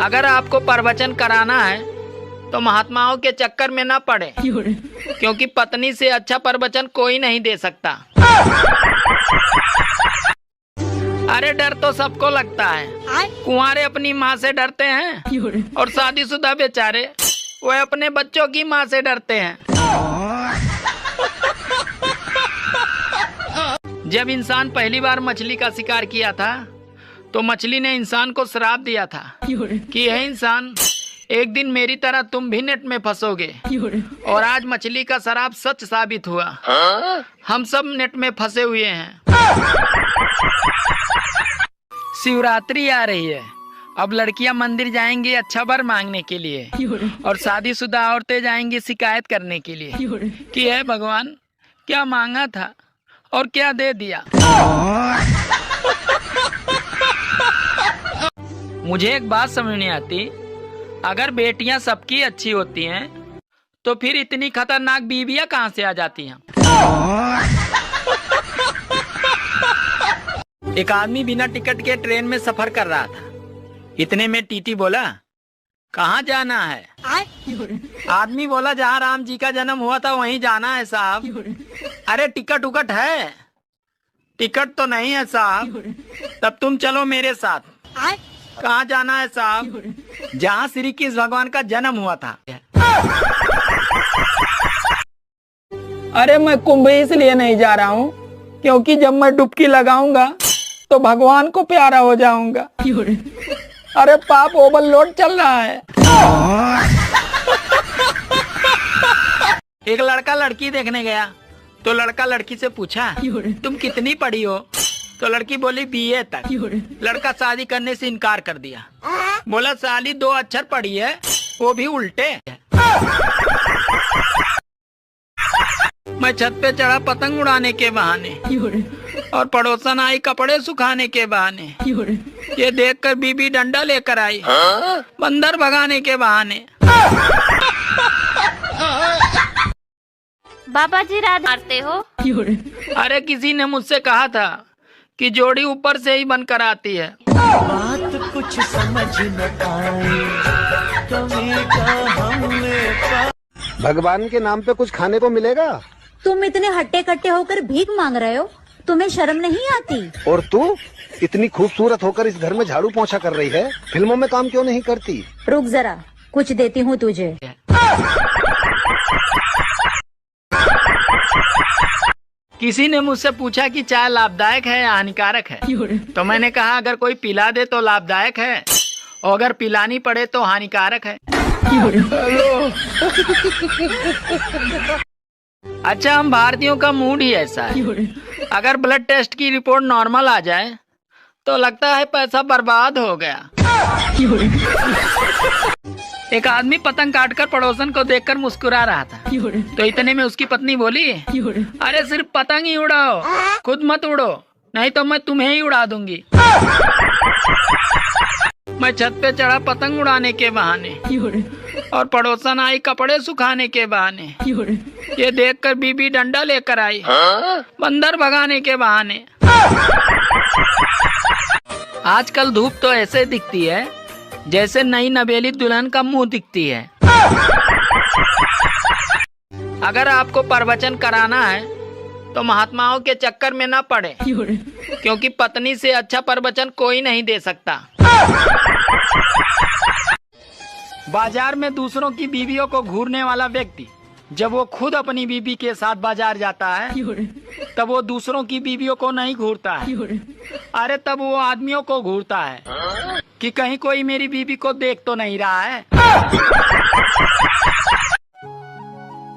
अगर आपको प्रवचन कराना है तो महात्माओं के चक्कर में ना पड़े, क्योंकि पत्नी से अच्छा प्रवचन कोई नहीं दे सकता। अरे डर तो सबको लगता है। कुंवारे अपनी माँ से डरते हैं और शादीशुदा बेचारे वो अपने बच्चों की माँ से डरते हैं। जब इंसान पहली बार मछली का शिकार किया था तो मछली ने इंसान को श्राप दिया था कि हे इंसान, एक दिन मेरी तरह तुम भी नेट में फंसोगे। और आज मछली का श्राप सच साबित हुआ। हम सब नेट में फंसे हुए हैं। शिवरात्रि आ रही है। अब लड़कियां मंदिर जाएंगी अच्छा वर मांगने के लिए और शादीशुदा औरतें जाएंगी शिकायत करने के लिए कि हे भगवान, क्या मांगा था और क्या दे दिया। मुझे एक बात समझ नहीं आती, अगर बेटियां सबकी अच्छी होती हैं तो फिर इतनी खतरनाक बीवियां कहां से आ जाती हैं। एक आदमी बिना टिकट के ट्रेन में सफर कर रहा था। इतने में टीटी बोला, कहाँ जाना है? आदमी बोला, जहाँ राम जी का जन्म हुआ था वहीं जाना है साहब। अरे टिकट उकट है? टिकट तो नहीं है साहब। तब तुम चलो मेरे साथ। कहाँ जाना है साहब? जहाँ श्री कृष्ण भगवान का जन्म हुआ था। अरे मैं कुंभ इसलिए नहीं जा रहा हूँ क्योंकि जब मैं डुबकी लगाऊंगा तो भगवान को प्यारा हो जाऊंगा। अरे पाप ओवरलोड चल रहा है। एक लड़का लड़की देखने गया तो लड़का लड़की से पूछा, तुम कितनी पढ़ी हो? तो लड़की बोली बीए तक। लड़का शादी करने से इनकार कर दिया। बोला, साली 2 अक्षर पढ़ी है, वो भी उल्टे। मैं छत पे चढ़ा पतंग उड़ाने के बहाने और पड़ोसन आई कपड़े सुखाने के बहाने। ये देखकर बीबी डंडा लेकर आई बंदर भगाने के बहाने। बाबा जी रात मारते हो? अरे किसी ने मुझसे कहा था कि जोड़ी ऊपर से ही बनकर आती है। बात कुछ समझ न आई, भगवान के नाम पे कुछ खाने को मिलेगा? तुम इतने हट्टे कट्टे होकर भीख मांग रहे हो, तुम्हें शर्म नहीं आती? और तू इतनी खूबसूरत होकर इस घर में झाड़ू पोंछा कर रही है, फिल्मों में काम क्यों नहीं करती? रुक जरा, कुछ देती हूँ तुझे। किसी ने मुझसे पूछा कि चाय लाभदायक है या हानिकारक है, तो मैंने कहा अगर कोई पिला दे तो लाभदायक है और अगर पिलानी पड़े तो हानिकारक है। अच्छा, हम भारतीयों का मूड ही ऐसा है। अगर ब्लड टेस्ट की रिपोर्ट नॉर्मल आ जाए तो लगता है पैसा बर्बाद हो गया। एक आदमी पतंग काटकर पड़ोसन को देखकर मुस्कुरा रहा था। तो इतने में उसकी पत्नी बोली, अरे सिर्फ पतंग ही उड़ाओ, खुद मत उड़ो, नहीं तो मैं तुम्हें ही उड़ा दूंगी। मैं छत पे चढ़ा पतंग उड़ाने के बहाने और पड़ोसन आई कपड़े सुखाने के बहाने। ये देखकर बीबी डंडा लेकर आई बंदर भगाने के बहाने। आजकल धूप तो ऐसे दिखती है जैसे नई नवेली दुल्हन का मुंह दिखती है। अगर आपको प्रवचन कराना है तो महात्माओं के चक्कर में ना पड़े, क्योंकि पत्नी से अच्छा प्रवचन कोई नहीं दे सकता। बाजार में दूसरों की बीवियों को घूरने वाला व्यक्ति जब वो खुद अपनी बीवी के साथ बाजार जाता है तब वो दूसरों की बीवियों को नहीं घूरता है। अरे तब वो आदमियों को घूरता है कि कहीं कोई मेरी बीवी को देख तो नहीं रहा है।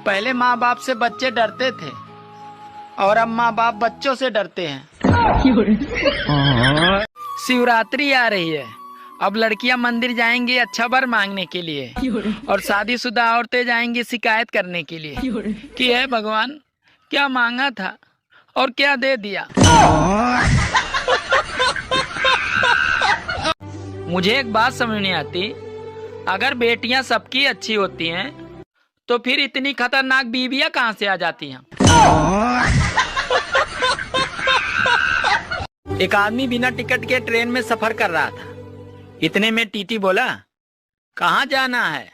पहले माँ बाप से बच्चे डरते थे और अब माँ बाप बच्चों से डरते हैं। शिवरात्रि आ रही है। अब लड़कियां मंदिर जाएंगी अच्छा वर मांगने के लिए और शादीशुदा औरतें जाएंगी शिकायत करने के लिए कि हे भगवान, क्या मांगा था और क्या दे दिया। मुझे एक बात समझ नहीं आती, अगर बेटियां सबकी अच्छी होती हैं तो फिर इतनी खतरनाक बीवियां कहां से आ जाती हैं। एक आदमी बिना टिकट के ट्रेन में सफर कर रहा था। इतने में टीटी बोला, कहाँ जाना है?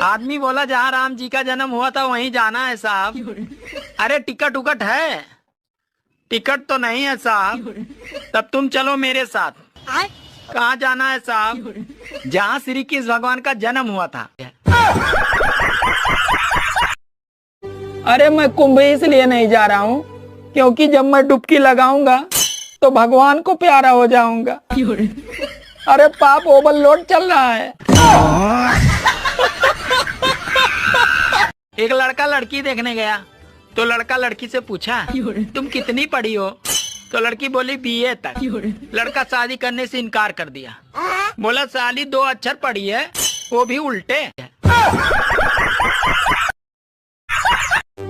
आदमी बोला जहाँ राम जी का जन्म हुआ था वहीं जाना है साहब। अरे टिकट उकट है? टिकट तो नहीं है साहब। तब तुम चलो मेरे साथ। कहाँ जाना है साहब? जहाँ श्री कृष्ण भगवान का जन्म हुआ था। अरे मैं कुंभ इसलिए नहीं जा रहा हूँ क्योंकि जब मैं डुबकी लगाऊंगा तो भगवान को प्यारा हो जाऊंगा। अरे पाप ओवरलोड चल रहा है। एक लड़का लड़की देखने गया तो लड़का लड़की से पूछा तुम कितनी पढ़ी हो? तो लड़की बोली बीए तक। लड़का शादी करने से इनकार कर दिया। बोला साली 2 अक्षर पढ़ी है वो भी उल्टे।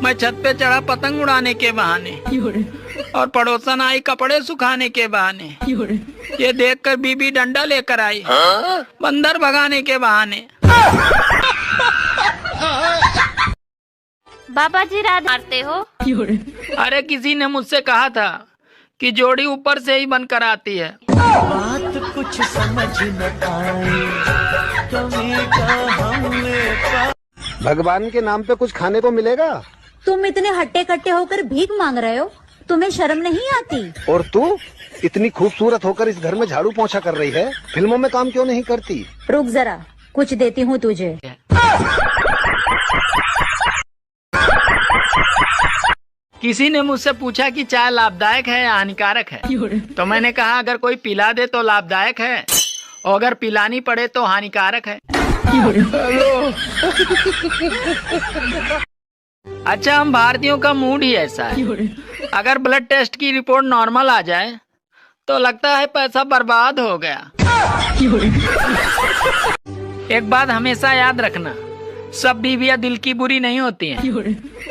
मैं छत पे चढ़ा पतंग उड़ाने के बहाने और पड़ोसन आई कपड़े सुखाने के बहाने। ये देखकर बीबी डंडा लेकर आई बंदर भगाने के बहाने। बाबा जी रात मारते हो? अरे किसी ने मुझसे कहा था कि जोड़ी ऊपर से ही बनकर आती है। बात कुछ समझ न आई, कभी का भगवान के नाम पे कुछ खाने को मिलेगा? तुम इतने हट्टे कट्टे होकर भीख मांग रहे हो, तुम्हें शर्म नहीं आती? और तू इतनी खूबसूरत होकर इस घर में झाड़ू पोंछा कर रही है, फिल्मों में काम क्यों नहीं करती? रुक जरा, कुछ देती हूँ तुझे। किसी ने मुझसे पूछा कि चाय लाभदायक है या हानिकारक है, तो मैंने कहा अगर कोई पिला दे तो लाभदायक है और अगर पिलानी पड़े तो हानिकारक है। अच्छा, हम भारतीयों का मूड ही ऐसा है। अगर ब्लड टेस्ट की रिपोर्ट नॉर्मल आ जाए तो लगता है पैसा बर्बाद हो गया। एक बात हमेशा याद रखना, सब बीवियां दिल की बुरी नहीं होती हैं,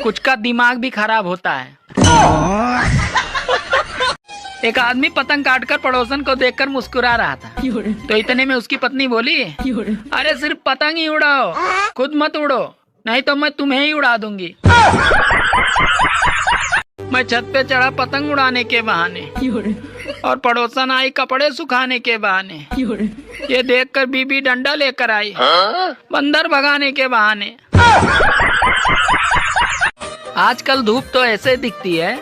कुछ का दिमाग भी खराब होता है। एक आदमी पतंग काटकर पड़ोसन को देखकर मुस्कुरा रहा था, तो इतने में उसकी पत्नी बोली, अरे सिर्फ पतंग ही उड़ाओ, खुद मत उड़ो, नहीं तो मैं तुम्हें ही उड़ा दूंगी। मैं छत पे चढ़ा पतंग उड़ाने के बहाने और पड़ोसन आई कपड़े सुखाने के बहाने। ये देखकर बीबी डंडा लेकर आई बंदर भगाने के बहाने। आजकल धूप तो ऐसे दिखती है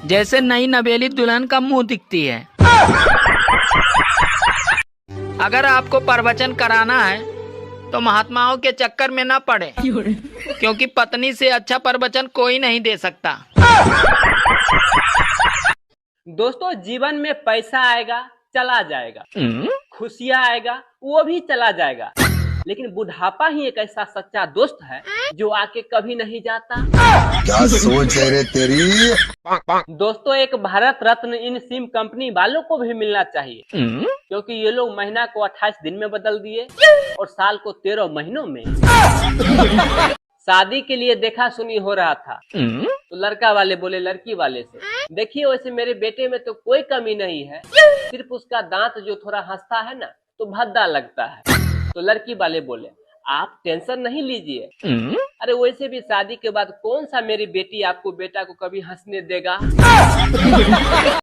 जैसे नई नवेली दुल्हन का मुंह दिखती है। अगर आपको प्रवचन कराना है तो महात्माओं के चक्कर में ना पड़े, क्योंकि पत्नी से अच्छा प्रवचन कोई नहीं दे सकता। दोस्तों, जीवन में पैसा आएगा चला जाएगा, खुशियाँ आएगा वो भी चला जाएगा, लेकिन बुढ़ापा ही एक ऐसा सच्चा दोस्त है जो आके कभी नहीं जाता। क्या सोच है रे तेरी? दोस्तों, एक भारत रत्न इन सिम कंपनी वालों को भी मिलना चाहिए, क्योंकि ये लोग महीना को 28 दिन में बदल दिए और साल को 13 महीनों में। शादी के लिए देखा सुनी हो रहा था तो लड़का वाले बोले लड़की वाले से, देखिए वैसे मेरे बेटे में तो कोई कमी नहीं है, सिर्फ उसका दांत जो थोड़ा हंसता है ना तो भद्दा लगता है। तो लड़की वाले बोले आप टेंशन नहीं लीजिए, अरे वैसे भी शादी के बाद कौन सा मेरी बेटी आपको बेटा को कभी हंसने देगा।